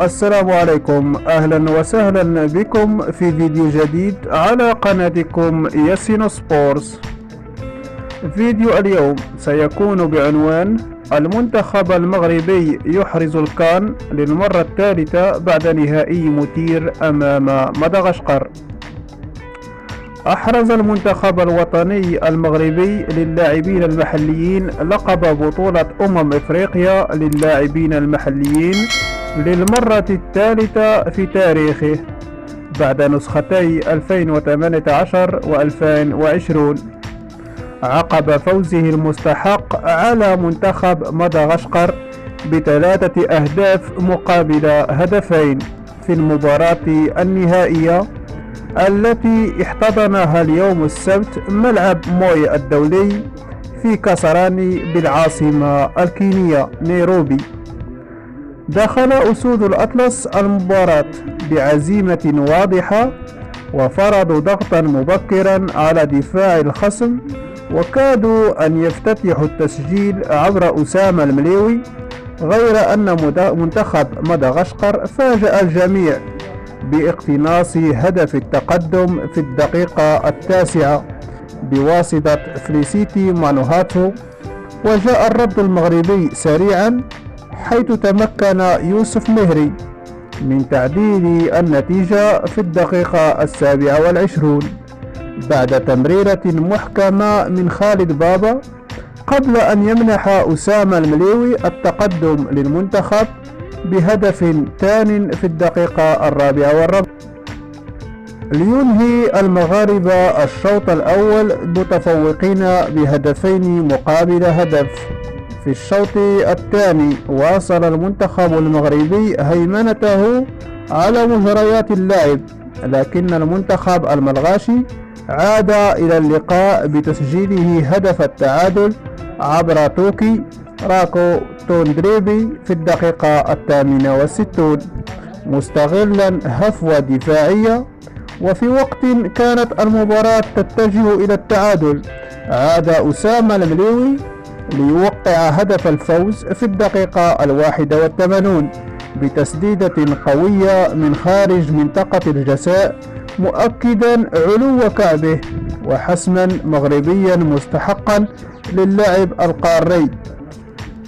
السلام عليكم، أهلا وسهلا بكم في فيديو جديد على قناتكم ياسين سبورتس. فيديو اليوم سيكون بعنوان: المنتخب المغربي يحرز الكان للمرة الثالثة بعد نهائي مثير أمام مدغشقر. أحرز المنتخب الوطني المغربي للاعبين المحليين لقب بطولة إفريقيا للاعبين المحليين للمرة الثالثة في تاريخه بعد نسختي 2018 و2020، عقب فوزه المستحق على منتخب مدغشقر ب3 أهداف مقابل هدفين في المباراة النهائية التي احتضنها اليوم السبت ملعب موي الدولي في كسراني بالعاصمة الكينية نيروبي. دخل أسود الأطلس المباراة بعزيمة واضحة وفرضوا ضغطا مبكرا على دفاع الخصم، وكادوا أن يفتتحوا التسجيل عبر أسامة المليوي، غير أن منتخب مدغشقر فاجأ الجميع باقتناص هدف التقدم في الدقيقة 9 بواسطة فليسيتي مانوهاتو، وجاء الرد المغربي سريعا حيث تمكن يوسف مهري من تعديل النتيجة في الدقيقة 27 بعد تمريرة محكمة من خالد بابا، قبل أن يمنح أسامة المليوي التقدم للمنتخب بهدف ثان في الدقيقة 44 لينهي المغاربة الشوط الأول متفوقين بهدفين مقابل هدف. في الشوط الثاني واصل المنتخب المغربي هيمنته على مجريات اللعب، لكن المنتخب الملغاشي عاد إلى اللقاء بتسجيله هدف التعادل عبر توكي راكو توندريبي في الدقيقة 68 مستغلا هفوة دفاعية. وفي وقت كانت المباراة تتجه إلى التعادل عاد أسامة المليوي ليوقع هدف الفوز في الدقيقة 81 بتسديدة قوية من خارج منطقة الجزاء، مؤكدا علو كعبه وحسما مغربيا مستحقا للاعب القاري.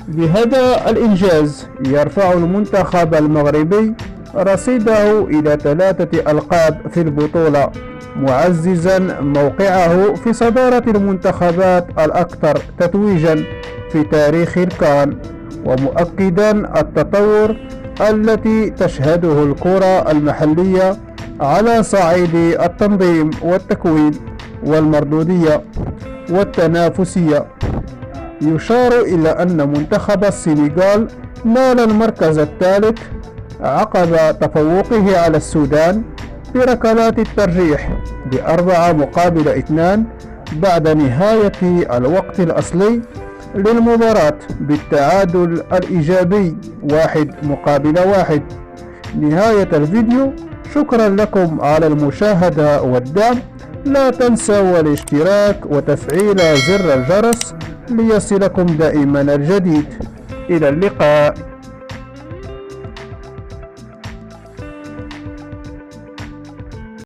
بهذا الإنجاز يرفع المنتخب المغربي رصيده إلى 3 ألقاب في البطولة، معززا موقعه في صدارة المنتخبات الأكثر تتويجا في تاريخ الكان، ومؤكدا التطور التي تشهده الكرة المحلية على صعيد التنظيم والتكوين والمردودية والتنافسية. يشار إلى أن منتخب السنغال نال المركز الثالث عقب تفوقه على السودان بركلات الترجيح ب4-2 بعد نهاية الوقت الأصلي للمباراة بالتعادل الإيجابي 1-1. نهاية الفيديو، شكرا لكم على المشاهدة والدعم، لا تنسوا الاشتراك وتفعيل زر الجرس ليصلكم دائما الجديد. إلى اللقاء.